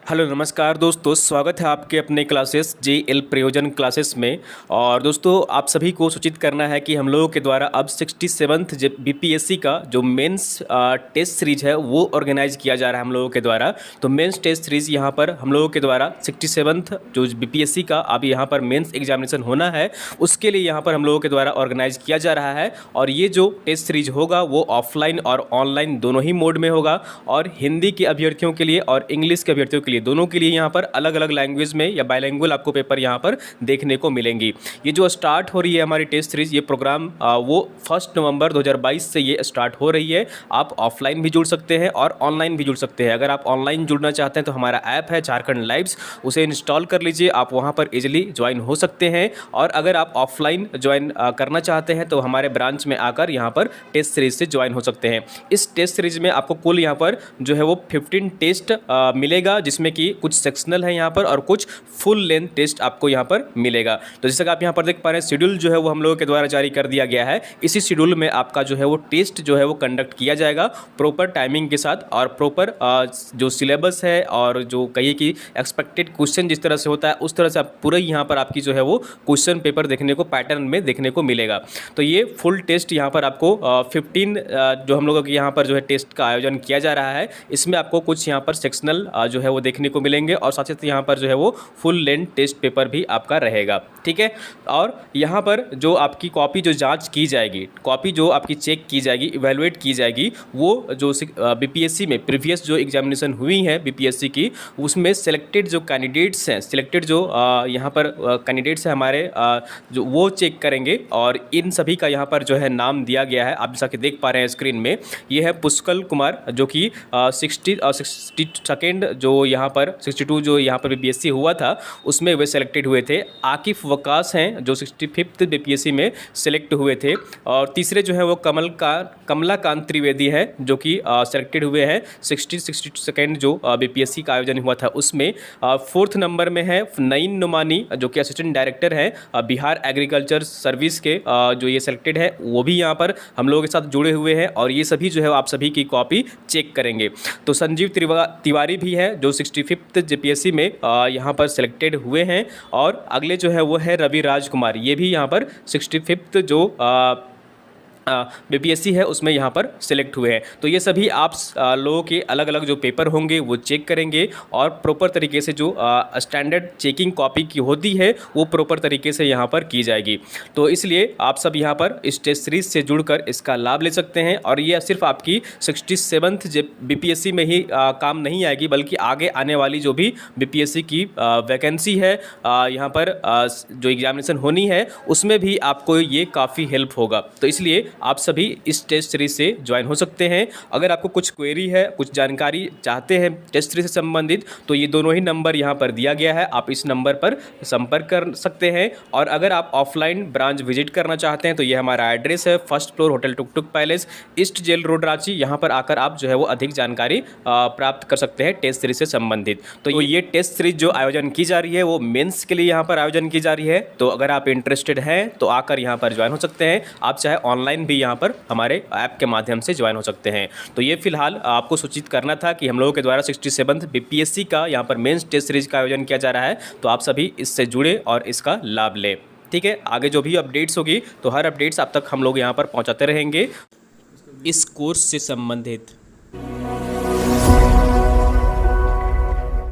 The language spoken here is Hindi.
हेलो नमस्कार दोस्तों, स्वागत है आपके अपने क्लासेस जेएल प्रयोजन क्लासेस में। और दोस्तों आप सभी को सूचित करना है कि हम लोगों के द्वारा अब 67th बीपीएससी का जो मेंस टेस्ट सीरीज है वो ऑर्गेनाइज किया जा रहा है हम लोगों के द्वारा। तो मेंस टेस्ट सीरीज यहाँ पर हम लोगों के द्वारा 67th जो बीपीएससी का अब यहाँ पर मेंस एग्जामिनेशन होना है उसके लिए यहाँ पर हम लोगों के द्वारा ऑर्गेनाइज किया जा रहा है। और ये जो टेस्ट सीरीज होगा वो ऑफलाइन और ऑनलाइन दोनों ही मोड में होगा। और हिंदी के अभ्यर्थियों के लिए और इंग्लिश के अभ्यर्थियों के लिए दोनों के लिए यहाँ पर अलग अलग लैंग्वेज में या बाइलिंगुअल आपको पेपर यहाँ पर देखने को मिलेंगी। ये जो स्टार्ट हो रही है हमारी टेस्ट सीरीज, ये प्रोग्राम वो 1 नवंबर 2022 से ये स्टार्ट हो रही है। आप ऑफलाइन भी जुड़ सकते हैं और ऑनलाइन भी जुड़ सकते हैं। अगर आप ऑनलाइन जुड़ना चाहते हैं तो हमारा ऐप है झारखंड लाइव्स, उसे इंस्टॉल कर लीजिए, आप वहाँ पर इजिली ज्वाइन हो सकते हैं। और अगर आप ऑफलाइन ज्वाइन करना चाहते हैं तो हमारे ब्रांच में आकर यहाँ पर टेस्ट सीरीज से ज्वाइन हो सकते हैं। इस टेस्ट सीरीज में आपको कुल यहाँ पर जो है वो 15 टेस्ट मिलेगा, जिसमें कि कुछ सेक्शनल है यहाँ पर और कुछ फुल लेंथ टेस्ट आपको यहाँ पर मिलेगा। तो जैसे कि आप यहाँ पर देख पा रहे हैं, शेड्यूल जो है वो हम लोगों के द्वारा जारी कर दिया गया है। इसी शेड्यूल में आपका जो है वो टेस्ट जो है वो कंडक्ट किया जाएगा प्रॉपर टाइमिंग के साथ और प्रॉपर जो सिलेबस है और जो कहिए कि एक्सपेक्टेड क्वेश्चन जिस तरह से होता है उस तरह से आप पूरा यहाँ पर आपकी जो है वो क्वेश्चन पेपर देखने को पैटर्न में देखने को मिलेगा। तो ये फुल टेस्ट यहाँ पर आपको 15 जो हम लोगों के यहाँ पर जो है टेस्ट का आयोजन किया जा रहा है, इसमें आपको कुछ यहाँ पर सेक्शनल जो है वो देखने को मिलेंगे और साथ ही यहाँ पर जो है वो फुल लेंथ टेस्ट पेपर भी आपका रहेगा। ठीक है। और यहाँ पर जो आपकी कॉपी जो जांच की जाएगी, कॉपी जो आपकी चेक की जाएगी, इवैल्यूएट की जाएगी, वो जो बीपीएससी में प्रीवियस जो एग्जामिनेशन हुई है बीपीएससी की, उसमें सिलेक्टेड जो कैंडिडेट्स हैं, सिलेक्टेड जो यहाँ पर कैंडिडेट्स हैं हमारे जो वो चेक करेंगे। और इन सभी का यहाँ पर जो है नाम दिया गया है, आप जैसा कि देख पा रहे हैं स्क्रीन में। ये है पुष्कल कुमार जो कि 62nd जो यहाँ पर 62 जो यहाँ पर बीपीएससी हुआ था उसमें वे सिलेक्टेड हुए थे। आकिफ वकास हैं जो 65th बीपीएससी में सिलेक्ट हुए थे। और तीसरे जो है वो कमलाकांत त्रिवेदी है जो कि सिलेक्टेड हुए हैं 62nd जो बीपीएससी का आयोजन हुआ था उसमें। 4th नंबर में है नईन नुमानी जो कि असिस्टेंट डायरेक्टर है बिहार एग्रीकल्चर सर्विस के, जो ये सिलेक्टेड है, वो भी यहाँ पर हम लोगों के साथ जुड़े हुए हैं। और ये सभी जो है आप सभी की कॉपी चेक करेंगे। तो संजीव तिवारी भी है जो 65th जीपीएससी में यहाँ पर सिलेक्टेड हुए हैं। और अगले जो है वो है रवि राजकुमार, ये भी यहाँ पर 65th जो बीपीएससी है उसमें यहाँ पर सिलेक्ट हुए हैं। तो ये सभी आप लोगों के अलग अलग जो पेपर होंगे वो चेक करेंगे और प्रॉपर तरीके से जो स्टैंडर्ड चेकिंग कॉपी की होती है वो प्रॉपर तरीके से यहाँ पर की जाएगी। तो इसलिए आप सब यहाँ पर इस टेस्ट सीरीज से जुड़कर इसका लाभ ले सकते हैं। और ये सिर्फ आपकी 67th बीपीएससी में ही काम नहीं आएगी, बल्कि आगे आने वाली जो भी बीपीएससी की वैकेंसी है यहाँ पर जो एग्जामिनेशन होनी है उसमें भी आपको ये काफ़ी हेल्प होगा। तो इसलिए आप सभी इस टेस्ट सीरीज से ज्वाइन हो सकते हैं। अगर आपको कुछ क्वेरी है, कुछ जानकारी चाहते हैं टेस्ट सीरीज से संबंधित, तो ये दोनों ही नंबर यहाँ पर दिया गया है, आप इस नंबर पर संपर्क कर सकते हैं। और अगर आप ऑफलाइन ब्रांच विजिट करना चाहते हैं तो ये हमारा एड्रेस है, 1st floor hotel tuktuk palace, east jail road Ranchi. यहाँ पर आकर आप जो है वो अधिक जानकारी प्राप्त कर सकते हैं टेस्ट सीरीज से संबंधित। तो ये टेस्ट सीरीज जो आयोजन की जा रही है वो मेंस के लिए यहाँ पर आयोजन की जा रही है। तो अगर आप इंटरेस्टेड हैं तो आकर यहाँ पर ज्वाइन हो सकते हैं। आप चाहे ऑनलाइन भी यहाँ पर हमारे ऐप के माध्यम से ज्वाइन हो सकते हैं। तो ये फिलहाल आपको सूचित करना था कि हम लोगों के द्वारा 67th बीपीएससी का यहाँ पर मेंस टेस्ट सीरीज का आयोजन किया जा रहा है। तो आप सभी इससे जुड़े और इसका लाभ लें। ठीक है। आगे जो भी अपडेट्स होगी तो हर अपडेट्स आप तक हम लोग यहाँ पर पहुँचाते रहेंगे इस कोर्स से संबंधित।